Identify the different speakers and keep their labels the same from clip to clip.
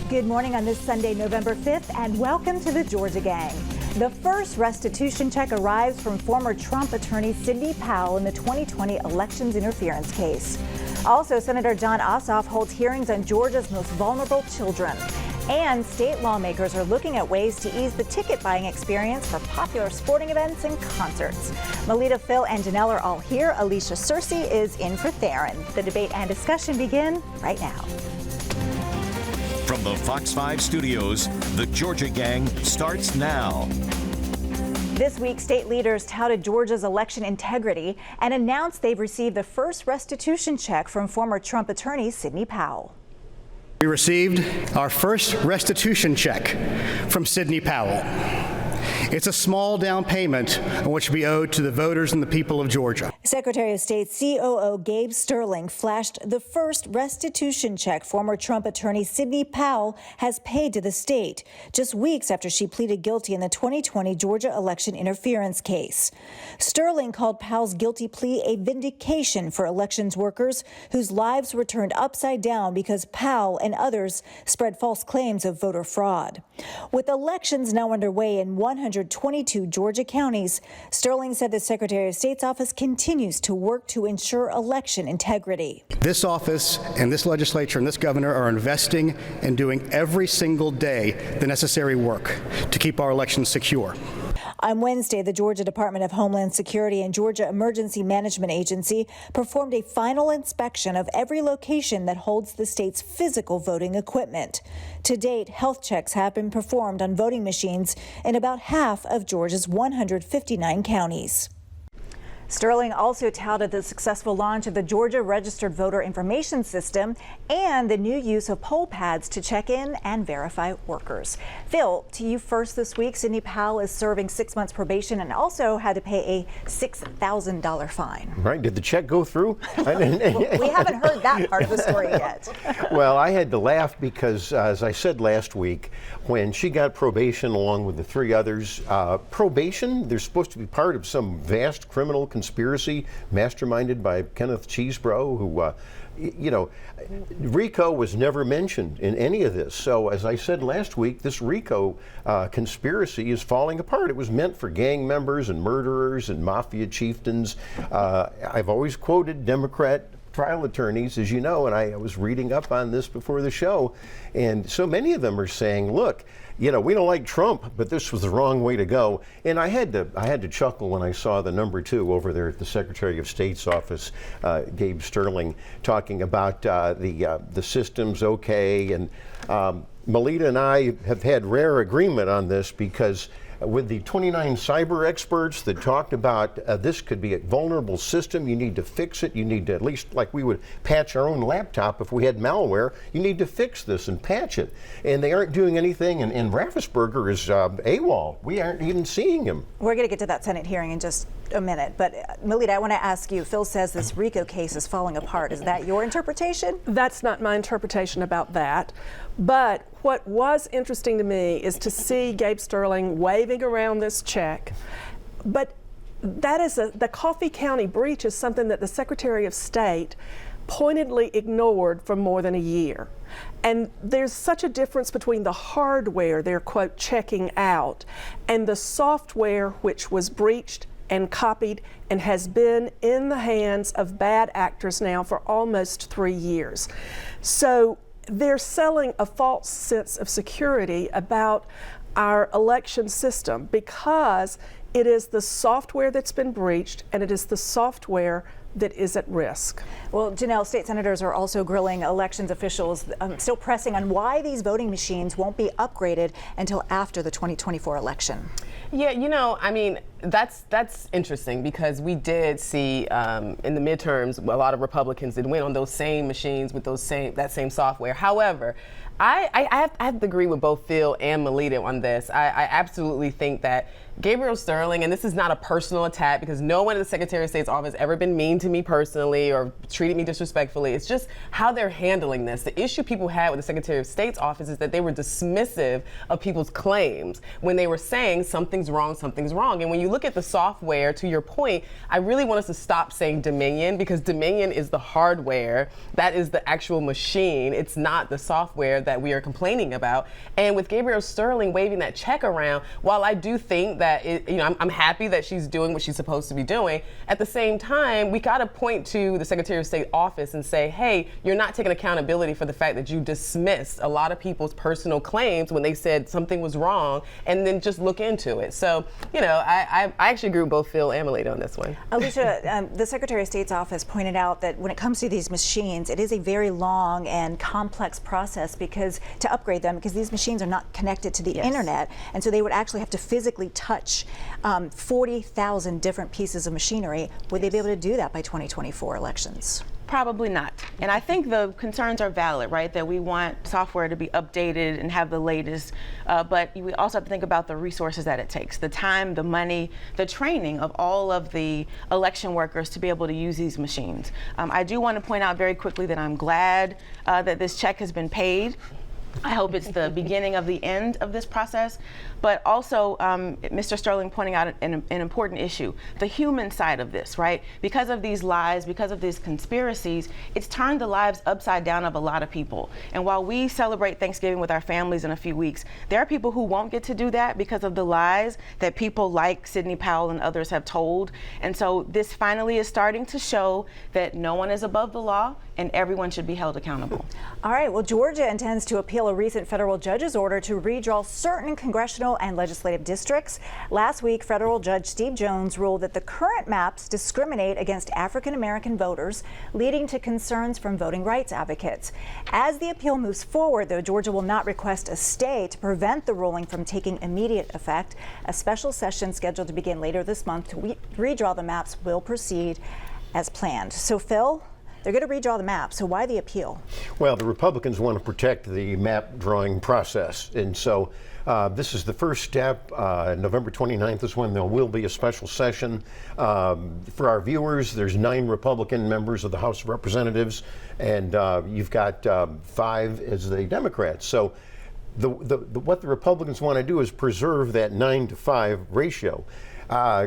Speaker 1: Good morning on this Sunday, November 5th, and welcome to the Georgia Gang. The first restitution check arrives from former Trump attorney Sidney Powell in the 2020 elections interference case. Also, Senator John Ossoff holds hearings on Georgia's most vulnerable children. And state lawmakers are looking at ways to ease the ticket buying experience for popular sporting events and concerts. Melita, Phil, and Janelle are all here. Alicia Searcy is in for Theron. The debate and discussion begin right now.
Speaker 2: From the Fox 5 studios, the Georgia Gang starts now.
Speaker 1: This week, state leaders touted Georgia's election integrity and announced they've received the first restitution check from former Trump attorney Sidney Powell.
Speaker 3: We received our first restitution check from Sidney Powell. It's a small down payment on which we owe to the voters and the people of Georgia.
Speaker 1: Secretary of State COO Gabe Sterling flashed the first restitution check former Trump attorney Sidney Powell has paid to the state, just weeks after she pleaded guilty in the 2020 Georgia election interference case. Sterling called Powell's guilty plea a vindication for elections workers whose lives were turned upside down because Powell and others spread false claims of voter fraud. With elections now underway in 122 Georgia counties, Sterling said the Secretary of State's office continues to work to ensure election integrity.
Speaker 3: This office and this legislature and this governor are investing and doing every single day the necessary work to keep our elections secure.
Speaker 1: On Wednesday, the Georgia Department of Homeland Security and Georgia Emergency Management Agency performed a final inspection of every location that holds the state's physical voting equipment. To date, health checks have been performed on voting machines in about half of Georgia's 159 counties. Sterling also touted the successful launch of the Georgia Registered Voter Information System and the new use of poll pads to check in and verify workers. Phil, to you first this week. Sidney Powell is serving 6 months probation and also had to pay a $6,000 fine.
Speaker 4: Right. Did the check go through?
Speaker 1: We haven't heard that part of the story yet.
Speaker 4: Well, I had to laugh because, as I said last week, when she got probation along with the three others, probation, they're supposed to be part of some vast criminal conspiracy masterminded by Kenneth Cheesebro, who, RICO was never mentioned in any of this. So, as I said last week, this RICO conspiracy is falling apart. It was meant for gang members and murderers and mafia chieftains. I've always quoted Democrat trial attorneys, as you know, and I was reading up on this before the show, and so many of them are saying, look, we don't like Trump, but this was the wrong way to go. And I had to chuckle when I saw the number two over there at the Secretary of State's office, Gabe Sterling, talking about the system's okay. And Melita and I have had rare agreement on this because with the 29 cyber experts that talked about this could be a vulnerable system, you need to fix it, you need to, at least like we would patch our own laptop if we had malware, you need to fix this and patch it. And they aren't doing anything, and Raffensperger is AWOL. We aren't even seeing him.
Speaker 1: We're going to get to that Senate hearing in just a minute, but Melita, I want to ask you, Phil says this RICO case is falling apart. Is that your interpretation?
Speaker 5: That's not my interpretation about that. But what was interesting to me is to see Gabe Sterling waving around this check. But that is the Coffee County breach is something that the Secretary of State pointedly ignored for more than a year. And there's such a difference between the hardware they're, quote, checking out and the software which was breached and copied and has been in the hands of bad actors now for almost 3 years. So they're selling a false sense of security about our election system because it is the software that's been breached and it is the software that is at risk.
Speaker 1: Well, Janelle, state senators are also grilling elections officials, still pressing on why these voting machines won't be upgraded until after the 2024 election.
Speaker 6: Yeah, that's interesting because we did see in the midterms a lot of Republicans that went on those same machines with that same software. However, I have to agree with both Phil and Melita on this. I absolutely think that Gabriel Sterling, and this is not a personal attack because no one in the Secretary of State's office ever been mean to me personally or treated me disrespectfully. It's just how they're handling this. The issue people had with the Secretary of State's office is that they were dismissive of people's claims when they were saying something's wrong. And when you you look at the software, to your point, I really want us to stop saying Dominion, because Dominion is the hardware. That is the actual machine. It's not the software that we are complaining about. And with Gabrielle Sterling waving that check around, while I do think that I'm happy that she's doing what she's supposed to be doing, at the same time, we got to point to the Secretary of State office and say, hey, you're not taking accountability for the fact that you dismissed a lot of people's personal claims when they said something was wrong, and then just look into it. So, I actually agree with both Phil and Melita on this one.
Speaker 1: Alicia, the Secretary of State's office pointed out that when it comes to these machines, it is a very long and complex process to upgrade them, because these machines are not connected to the internet, and so they would actually have to physically touch 40,000 different pieces of machinery. Would they be able to do that by 2024 elections?
Speaker 7: Probably not. And I think the concerns are valid, right? That we want software to be updated and have the latest, but we also have to think about the resources that it takes, the time, the money, the training of all of the election workers to be able to use these machines. I do want to point out very quickly that I'm glad that this check has been paid. I hope it's the beginning of the end of this process, but also Mr. Sterling pointing out an important issue, the human side of this, right? Because of these lies, because of these conspiracies, it's turned the lives upside down of a lot of people. And while we celebrate Thanksgiving with our families in a few weeks, there are people who won't get to do that because of the lies that people like Sidney Powell and others have told. And so this finally is starting to show that no one is above the law and everyone should be held accountable.
Speaker 1: All right, well, Georgia intends to appeal a recent federal judge's order to redraw certain congressional and legislative districts. Last week, federal judge Steve Jones ruled that the current maps discriminate against African American voters, leading to concerns from voting rights advocates. As the appeal moves forward, though, Georgia will not request a stay to prevent the ruling from taking immediate effect. A special session scheduled to begin later this month to redraw the maps will proceed as planned. So, Phil, they're going to redraw the map, so why the appeal?
Speaker 4: Well, the Republicans want to protect the map drawing process, and so this is the first step. November 29th is when there will be a special session. For our viewers, there's 9 Republican members of the House of Representatives, and you've got 5 as the Democrats. So what the Republicans want to do is preserve that 9-to-5 ratio.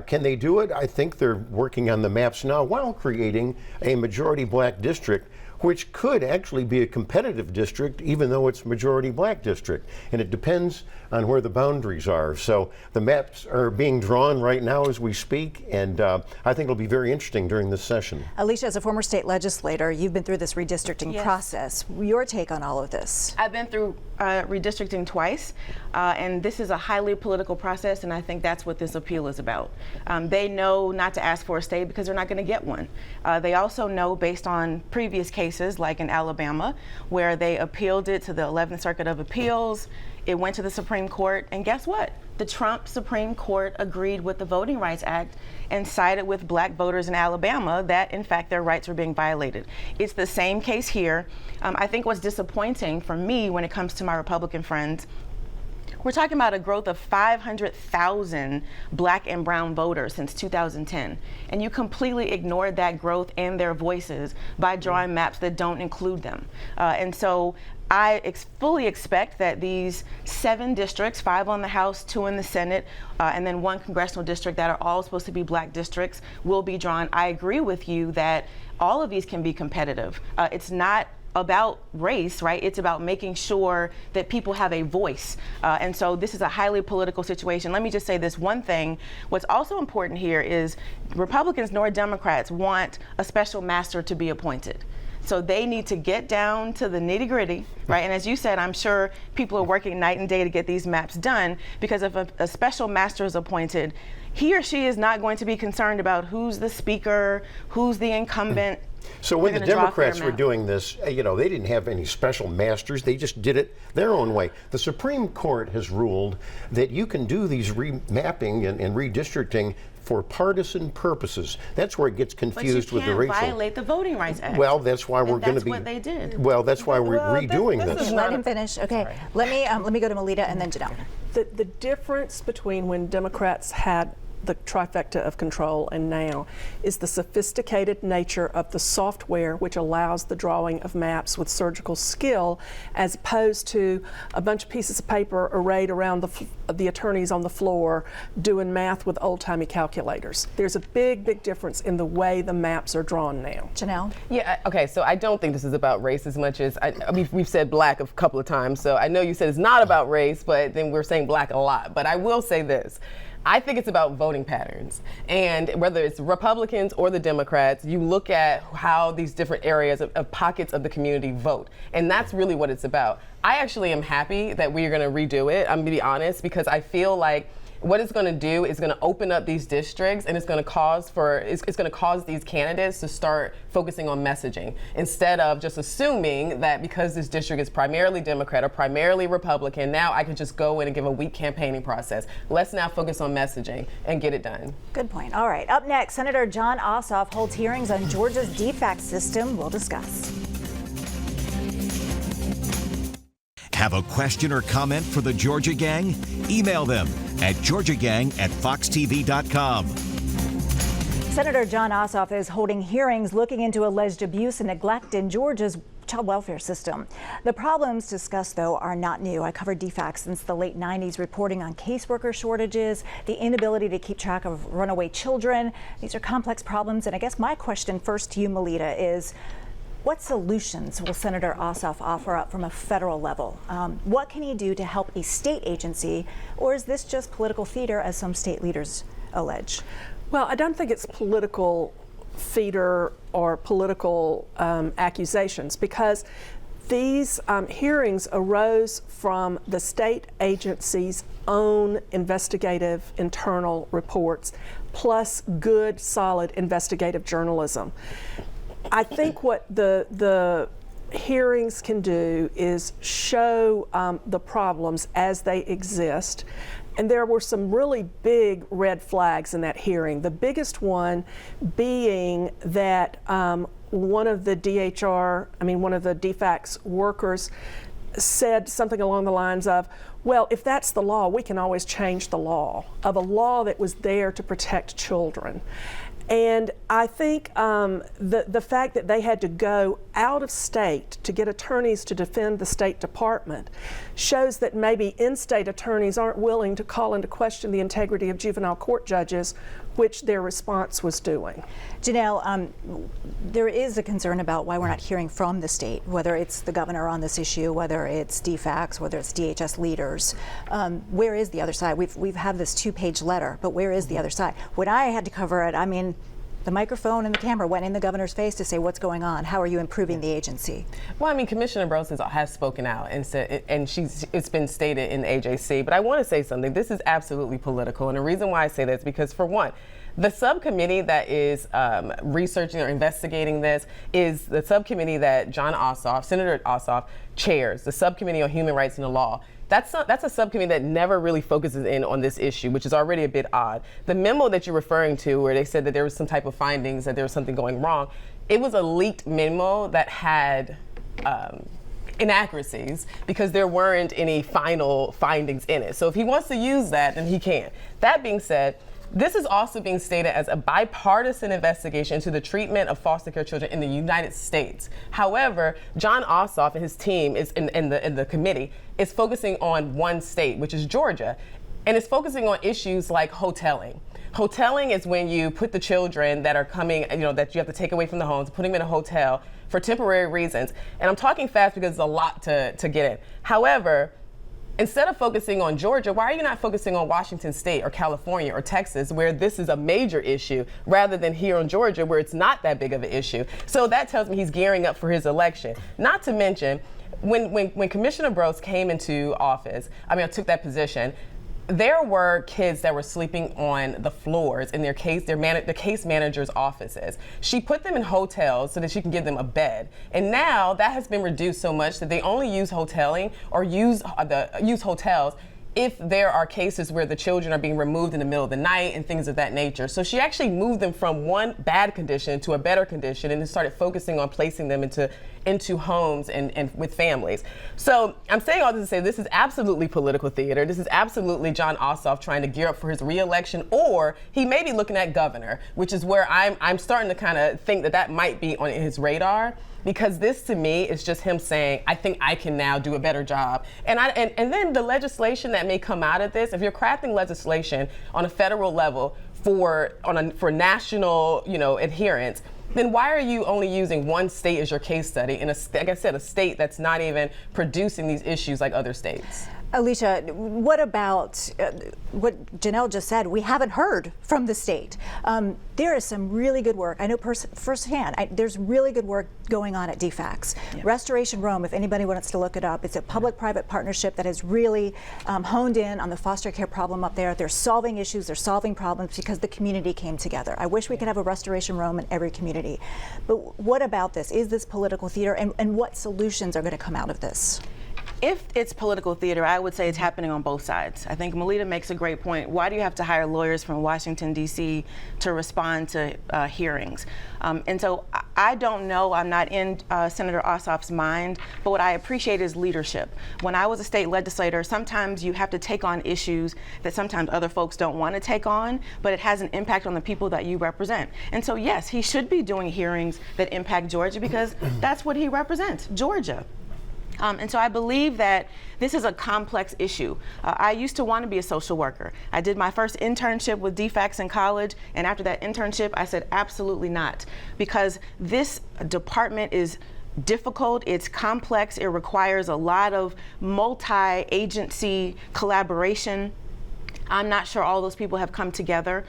Speaker 4: Can they do it? I think they're working on the maps now while creating a majority black district, which could actually be a competitive district, even though it's a majority black district. And it depends on where the boundaries are. So the maps are being drawn right now as we speak, and I think it'll be very interesting during this session.
Speaker 1: Alicia, as a former state legislator, you've been through this redistricting process. Your take on all of this?
Speaker 7: I've been through redistricting twice, and this is a highly political process, and I think that's what this appeal is about. They know not to ask for a stay because they're not going to get one. They also know, based on previous cases, like in Alabama, where they appealed it to the 11th Circuit of Appeals, it went to the Supreme Court, and guess what? The Trump Supreme Court agreed with the Voting Rights Act and sided with black voters in Alabama that, in fact, their rights were being violated. It's the same case here. I think what's disappointing for me when it comes to my Republican friends, we're talking about a growth of 500,000 black and brown voters since 2010. And you completely ignored that growth and their voices by drawing maps that don't include them. And so I fully expect that these 7 districts, 5 on the House, 2 in the Senate, and then 1 congressional district that are all supposed to be black districts will be drawn. I agree with you that all of these can be competitive. It's not about race, right? It's about making sure that people have a voice. And so this is a highly political situation. Let me just say this one thing. What's also important here is Republicans nor Democrats want a special master to be appointed. So they need to get down to the nitty-gritty, right? And as you said, I'm sure people are working night and day to get these maps done, because if a special master is appointed, he or she is not going to be concerned about who's the speaker, who's the incumbent.
Speaker 4: So when the Democrats were doing this, they didn't have any special masters. They just did it their own way. The Supreme Court has ruled that you can do these remapping and redistricting for partisan purposes. That's where it gets confused with the racial.
Speaker 7: But you can't violate the Voting Rights Act.
Speaker 4: Well, that's why we're going to be.
Speaker 7: That's what they did.
Speaker 4: Well, that's why we're redoing this.
Speaker 1: Let him finish. Okay. Let me go to Melita and then Janelle.
Speaker 5: The difference between when Democrats had the trifecta of control and now, is the sophisticated nature of the software which allows the drawing of maps with surgical skill, as opposed to a bunch of pieces of paper arrayed around the attorneys on the floor doing math with old-timey calculators. There's a big difference in the way the maps are drawn now.
Speaker 1: Janelle?
Speaker 6: Yeah, okay, so I don't think this is about race as much as, we've said black a couple of times, so I know you said it's not about race, but then we're saying black a lot. But I will say this. I think it's about voting patterns. And whether it's Republicans or the Democrats, you look at how these different areas of pockets of the community vote. And that's really what it's about. I actually am happy that we are going to redo it, I'm going to be honest, because I feel like what it's going to do is going to open up these districts, and it's going to cause these candidates to start focusing on messaging instead of just assuming that because this district is primarily Democrat or primarily Republican, now I can just go in and give a weak campaigning process. Let's now focus on messaging and get it done.
Speaker 1: Good point. All right. Up next, Senator Jon Ossoff holds hearings on Georgia's DFAX system. We'll discuss.
Speaker 2: Have a question or comment for the Georgia Gang? Email them at georgiagang@foxtv.com.
Speaker 1: Senator Jon Ossoff is holding hearings looking into alleged abuse and neglect in Georgia's child welfare system. The problems discussed, though, are not new. I covered DFAX since the late 90s, reporting on caseworker shortages, the inability to keep track of runaway children. These are complex problems, and I guess my question first to you, Melita, is what solutions will Senator Ossoff offer up from a federal level? What can he do to help a state agency, or is this just political theater, as some state leaders allege?
Speaker 5: Well, I don't think it's political theater or political accusations, because these hearings arose from the state agency's own investigative internal reports, plus good, solid investigative journalism. I think what the hearings can do is show the problems as they exist. And there were some really big red flags in that hearing. The biggest one being that one of the DFAX workers said something along the lines of, well, if that's the law, we can always change the law, of a law that was there to protect children. And I think the fact that they had to go out of state to get attorneys to defend the State Department shows that maybe in-state attorneys aren't willing to call into question the integrity of juvenile court judges, which their response was doing.
Speaker 1: Janelle, there is a concern about why we're not hearing from the state, whether it's the governor on this issue, whether it's DFAX, whether it's DHS leaders. Where is the other side? We've had this 2-page letter, but where is the other side? When I had to cover it, I mean, the microphone and the camera went in the governor's face to say, what's going on? How are you improving the agency?
Speaker 6: Well, I mean, Commissioner Brose has spoken out and said, and it's been stated in the AJC, but I want to say something. This is absolutely political, and the reason why I say that is because, for one, the subcommittee that is researching or investigating this is the subcommittee that Senator Ossoff chairs, the Subcommittee on Human Rights and the Law. That's a subcommittee that never really focuses in on this issue, which is already a bit odd. The memo that you're referring to, where they said that there was some type of findings, that there was something going wrong, it was a leaked memo that had inaccuracies because there weren't any final findings in it. So if he wants to use that, then he can. That being said, this is also being stated as a bipartisan investigation into the treatment of foster care children in the United States. However, Jon Ossoff and his team is in the committee is focusing on one state, which is Georgia, and it's focusing on issues like hoteling. Hoteling is when you put the children that are coming, that you have to take away from the homes, put them in a hotel for temporary reasons. And I'm talking fast because there's a lot to get in. However, instead of focusing on Georgia, why are you not focusing on Washington State or California or Texas, where this is a major issue, rather than here in Georgia, where it's not that big of an issue? So that tells me he's gearing up for his election. Not to mention, when Commissioner Brose came into office, took that position, there were kids that were sleeping on the floors in the case manager's offices. She put them in hotels so that she can give them a bed. And now that has been reduced so much that they only use hoteling or use hotels if there are cases where the children are being removed in the middle of the night and things of that nature. So she actually moved them from one bad condition to a better condition and then started focusing on placing them into into homes and with families. So I'm saying all this to say this is absolutely political theater. This is absolutely Jon Ossoff trying to gear up for his re-election, or he may be looking at governor, which is where I'm starting to kind of think that might be on his radar. Because this, to me, is just him saying, I think I can now do a better job. And then the legislation that may come out of this, if you're crafting legislation on a federal level for national, adherence, then why are you only using one state as your case study in like I said, a state that's not even producing these issues like other states?
Speaker 1: Alicia, what about what Janelle just said? We haven't heard from the state. There is some really good work. I know firsthand, there's really good work going on at DFACS. Yeah. Restoration Rome, if anybody wants to look it up, it's a public-private partnership that has really honed in on the foster care problem up there. They're solving issues, they're solving problems because the community came together. I wish we could have a Restoration Rome in every community. But what about this? Is this political theater, and what solutions are going to come out of this?
Speaker 7: If it's political theater, I would say it's happening on both sides. I think Melita makes a great point. Why do you have to hire lawyers from Washington, D.C. to respond to hearings? And so I don't know, I'm not in Senator Ossoff's mind, but what I appreciate is leadership. When I was a state legislator, sometimes you have to take on issues that sometimes other folks don't want to take on, but it has an impact on the people that you represent. And so yes, he should be doing hearings that impact Georgia because that's what he represents, Georgia. And so I believe that this is a complex issue. I used to want to be a social worker. I did my first internship with DFACS in college, and after that internship, I said absolutely not, because this department is difficult, it's complex, it requires a lot of multi-agency collaboration. I'm not sure all those people have come together.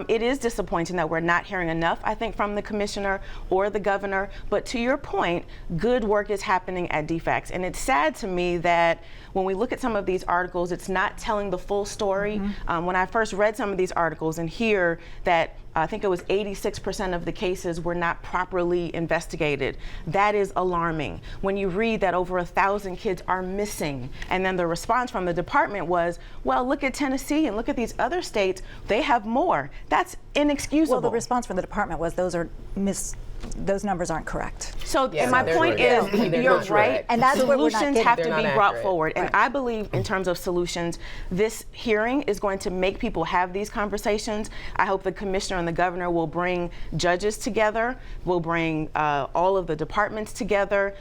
Speaker 7: It is disappointing that we're not hearing enough, I think, from the commissioner or the governor. But to your point, good work is happening at DFACS. And it's sad to me that when we look at some of these articles, it's not telling the full story. Mm-hmm. When I first read some of these articles and hear that I think it was 86% of the cases were not properly investigated. That is alarming. When you read that over 1,000 kids are missing, and then the response from the department was, well, look at Tennessee and look at these other states, they have more. That's inexcusable.
Speaker 1: Well, the response from the department was those numbers aren't correct.
Speaker 7: So my point is, you're right,
Speaker 1: and that's
Speaker 7: solutions have to be brought
Speaker 6: accurate.
Speaker 7: forward. And I believe in terms of solutions, this hearing is going to make people have these conversations. I hope the commissioner and the governor will bring judges together, will bring all of the departments together.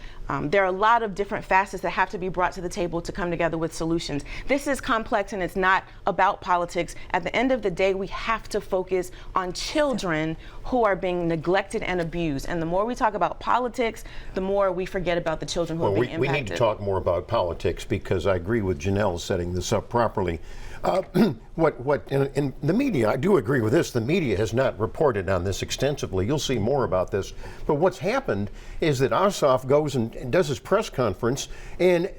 Speaker 7: There are a lot of different facets that have to be brought to the table to come together with solutions. This is complex and it's not about politics. At the end of the day, we have to focus on children who are being neglected and abused. And the more we talk about politics, the more we forget about the children who are being impacted.
Speaker 4: We need to talk more about politics because I agree with Janelle setting this up properly. In the media, I do agree with this, the media has not reported on this extensively. You'll see more about this. But what's happened is that Ossoff goes and does his press conference and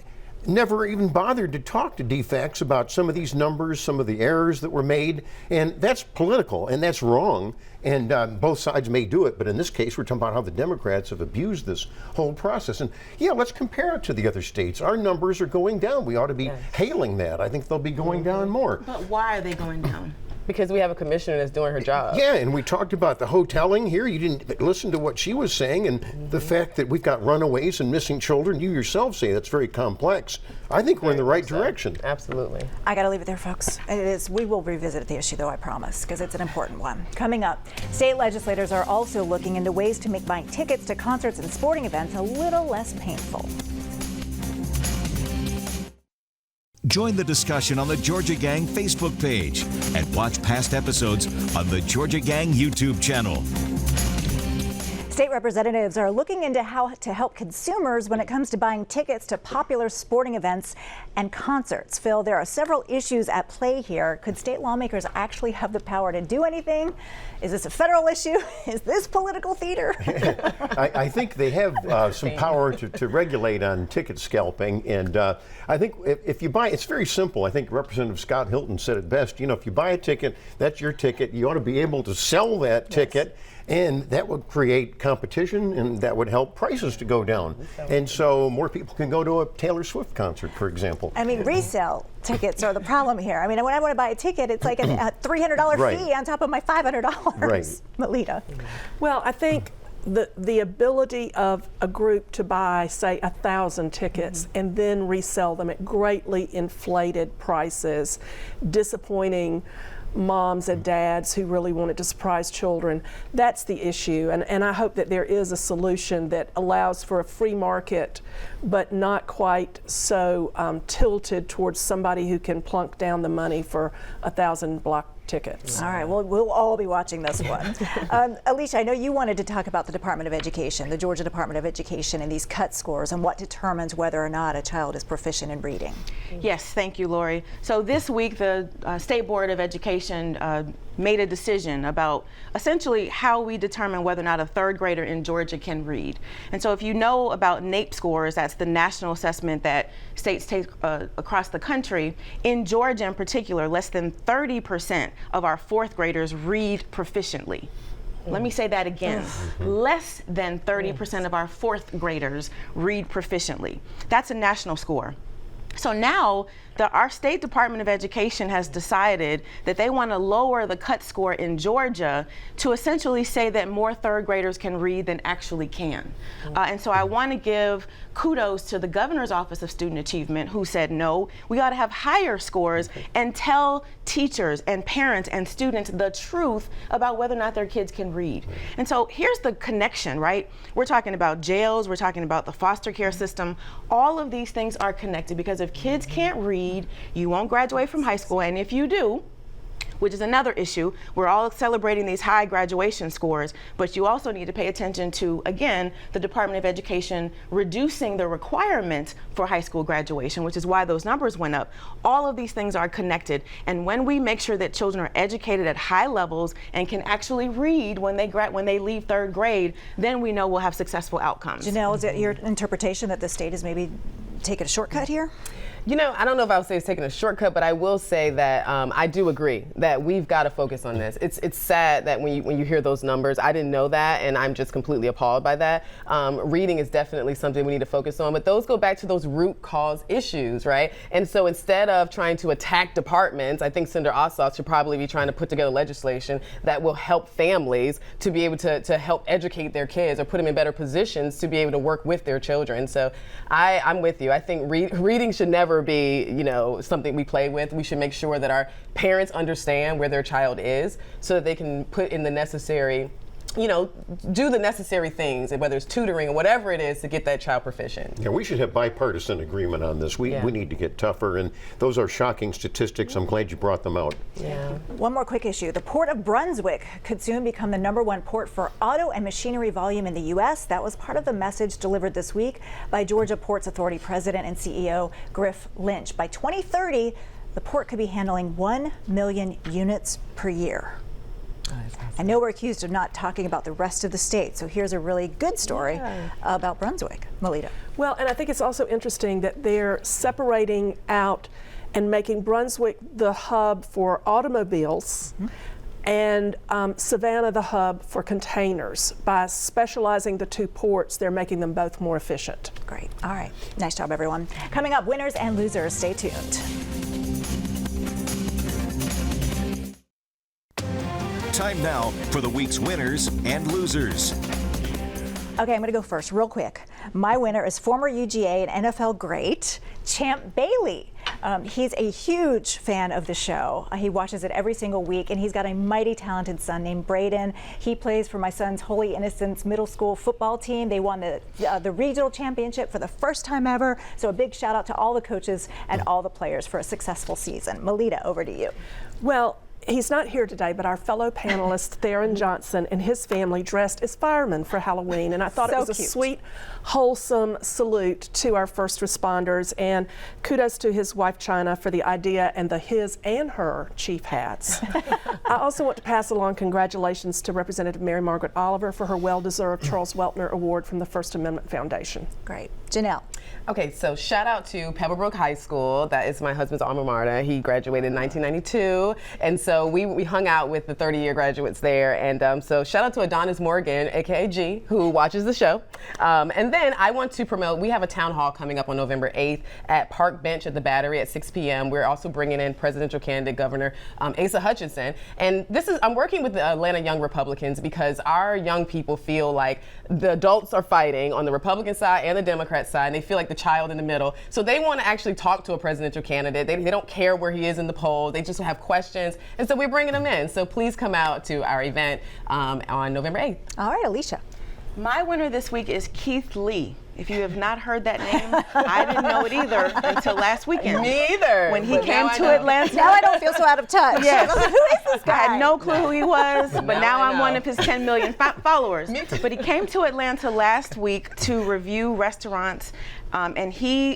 Speaker 4: never even bothered to talk to DFACS about some of these numbers, some of the errors that were made. And that's political and that's wrong. And both sides may do it, but in this case, we're talking about how the Democrats have abused this whole process. And yeah, let's compare it to the other states. Our numbers are going down. We ought to be hailing that. I think they'll be going down more.
Speaker 7: But why are they going down?
Speaker 6: Because we have a commissioner that's doing her job.
Speaker 4: Yeah, and we talked about the hoteling here. You didn't listen to what she was saying, and the fact that we've got runaways and missing children. You yourself say that's very complex. I think we're in the right direction.
Speaker 6: Absolutely.
Speaker 1: I got to leave it there, folks. It is. We will revisit the issue, though, I promise, because it's an important one. Coming up, state legislators are also looking into ways to make buying tickets to concerts and sporting events a little less painful.
Speaker 2: Join the discussion on the Georgia Gang Facebook page and watch past episodes on the Georgia Gang YouTube channel.
Speaker 1: State representatives are looking into how to help consumers when it comes to buying tickets to popular sporting events and concerts. Phil, there are several issues at play here. Could state lawmakers actually have the power to do anything? Is this a federal issue? Is this political theater?
Speaker 4: I think they have some power to regulate on ticket scalping. And I think if you buy, it's very simple. I think Representative Scott Hilton said it best. You know, if you buy a ticket, that's your ticket. You ought to be able to sell that ticket. And that would create competition, and that would help prices to go down. And so more people can go to a Taylor Swift concert, for example.
Speaker 1: I mean, resale tickets are the problem here. I mean, when I want to buy a ticket, it's like a $300 fee on top of my $500.
Speaker 4: Right.
Speaker 1: Melita.
Speaker 5: Well, I think the ability of a group to buy, say, 1,000 tickets and then resell them at greatly inflated prices, disappointing moms and dads who really wanted to surprise children. That's the issue, and I hope that there is a solution that allows for a free market, but not quite so tilted towards somebody who can plunk down the money for 1,000 block tickets.
Speaker 1: All right, well, we'll all be watching this one. Alicia, I know you wanted to talk about the Department of Education, the Georgia Department of Education, and these cut scores and what determines whether or not a child is proficient in reading.
Speaker 7: Yes, thank you, Lori. So this week, the State Board of Education made a decision about essentially how we determine whether or not a third grader in Georgia can read. And so if you know about NAEP scores, that's the national assessment that states take across the country. In Georgia in particular, less than 30% of our fourth graders read proficiently. Let me say that again. Less than 30% of our fourth graders read proficiently. That's a national score. So now our State Department of Education has decided that they want to lower the cut score in Georgia to essentially say that more third graders can read than actually can. And so I want to give kudos to the Governor's Office of Student Achievement, who said, no, we ought to have higher scores and tell teachers and parents and students the truth about whether or not their kids can read. And so here's the connection, right? We're talking about jails, we're talking about the foster care system. All of these things are connected, because if kids can't read, you won't graduate from high school, and if you do, which is another issue, we're all celebrating these high graduation scores, but you also need to pay attention to, again, the Department of Education reducing the requirements for high school graduation, which is why those numbers went up. All of these things are connected, and when we make sure that children are educated at high levels and can actually read when they leave third grade, then we know we'll have successful outcomes.
Speaker 1: Janelle, is it your interpretation that the state is maybe taking a shortcut here?
Speaker 6: You know, I don't know if I would say it's taking a shortcut, but I will say that I do agree that we've got to focus on this. It's sad that when you hear those numbers, I didn't know that, and I'm just completely appalled by that. Reading is definitely something we need to focus on, but those go back to those root cause issues, right? And so instead of trying to attack departments, I think Senator Ossoff should probably be trying to put together legislation that will help families to be able to help educate their kids or put them in better positions to be able to work with their children. So I'm with you. I think reading should never be, something we play with. We should make sure that our parents understand where their child is so that they can put in the necessary, do the necessary things, whether it's tutoring or whatever it is, to get that child proficient.
Speaker 4: Yeah, we should have bipartisan agreement on this. We need to get tougher, and those are shocking statistics. I'm glad you brought them out.
Speaker 6: Yeah.
Speaker 1: One more quick issue. The Port of Brunswick could soon become the #1 port for auto and machinery volume in the U.S. That was part of the message delivered this week by Georgia Ports Authority President and CEO Griff Lynch. By 2030, the port could be handling 1 million units per year. I know we're accused of not talking about the rest of the state, so here's a really good story about Brunswick. Melita.
Speaker 5: Well, and I think it's also interesting that they're separating out and making Brunswick the hub for automobiles and Savannah the hub for containers. By specializing the two ports, they're making them both more efficient.
Speaker 1: Great. All right. Nice job, everyone. Coming up, winners and losers. Stay tuned.
Speaker 2: Time now for the week's winners and losers.
Speaker 1: Okay, I'm going to go first real quick. My winner is former UGA and NFL great, Champ Bailey. He's a huge fan of the show. He watches it every single week, and he's got a mighty talented son named Braden. He plays for my son's Holy Innocents middle school football team. They won the regional championship for the first time ever. So a big shout out to all the coaches and all the players for a successful season. Melita, over to you.
Speaker 5: Well, he's not here today, but our fellow panelist, Theron Johnson, and his family dressed as firemen for Halloween. And I thought it was a sweet, wholesome salute to our first responders. And kudos to his wife, China, for the idea and the his and her chief hats. I also want to pass along congratulations to Representative Mary Margaret Oliver for her well-deserved Charles Weltner Award from the First Amendment Foundation.
Speaker 1: Great. Janelle.
Speaker 6: Okay, so shout out to Pebblebrook High School. That is my husband's alma mater. He graduated in 1992. And so we hung out with the 30-year graduates there. And so shout out to Adonis Morgan, aka G, who watches the show. And then I want to promote, we have a town hall coming up on November 8th at Park Bench at the Battery at 6 p.m. We're also bringing in presidential candidate Governor Asa Hutchinson. And I'm working with the Atlanta Young Republicans because our young people feel like the adults are fighting on the Republican side and the Democrat side, and they feel like the child in the middle. So they want to actually talk to a presidential candidate. They don't care where he is in the poll. They just have questions. And so we're bringing them in. So please come out to our event on November 8th.
Speaker 1: All right, Alicia.
Speaker 7: My winner this week is Keith Lee. If you have not heard that name, I didn't know it either until last weekend.
Speaker 6: Me either.
Speaker 7: When he came to Atlanta.
Speaker 1: Now I don't feel so out of touch.
Speaker 7: Yes.
Speaker 1: Who is this guy?
Speaker 7: I had no clue who he was, but now
Speaker 6: I
Speaker 7: I'm
Speaker 6: know.
Speaker 7: one of his 10 million followers.
Speaker 6: Me too.
Speaker 7: But he came to Atlanta last week to review restaurants, and he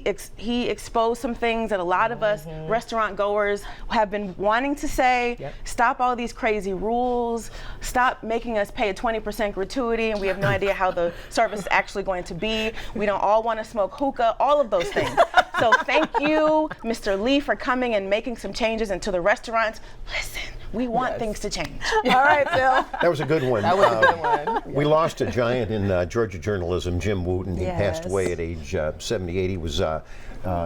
Speaker 7: exposed some things that a lot of us restaurant goers have been wanting to say.
Speaker 6: Yep.
Speaker 7: Stop all these crazy rules. Stop making us pay a 20% gratuity, and we have no idea how the service is actually going to be. We don't all want to smoke hookah, all of those things. So thank you, Mr. Lee, for coming and making some changes into the restaurants. Listen, we want things to change.
Speaker 1: All right, Bill.
Speaker 4: That was a good one.
Speaker 6: That was a good one.
Speaker 4: We lost a giant in Georgia journalism, Jim Wooten. He passed
Speaker 1: Yes.
Speaker 4: away at age 78. He was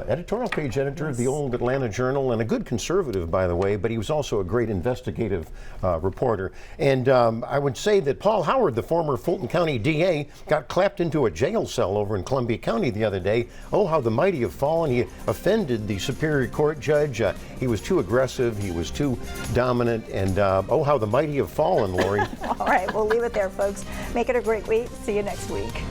Speaker 4: editorial page editor of the old Atlanta Journal, and a good conservative, by the way, but he was also a great investigative reporter. And I would say that Paul Howard, the former Fulton County DA, got clapped into a jail cell over in Columbia County the other day. Oh, how the mighty have fallen. He offended the Superior Court judge. He was too aggressive. He was too dominant. And oh, how the mighty have fallen, Lori.
Speaker 1: All right, we'll leave it there, folks. Make it a great week. See you next week.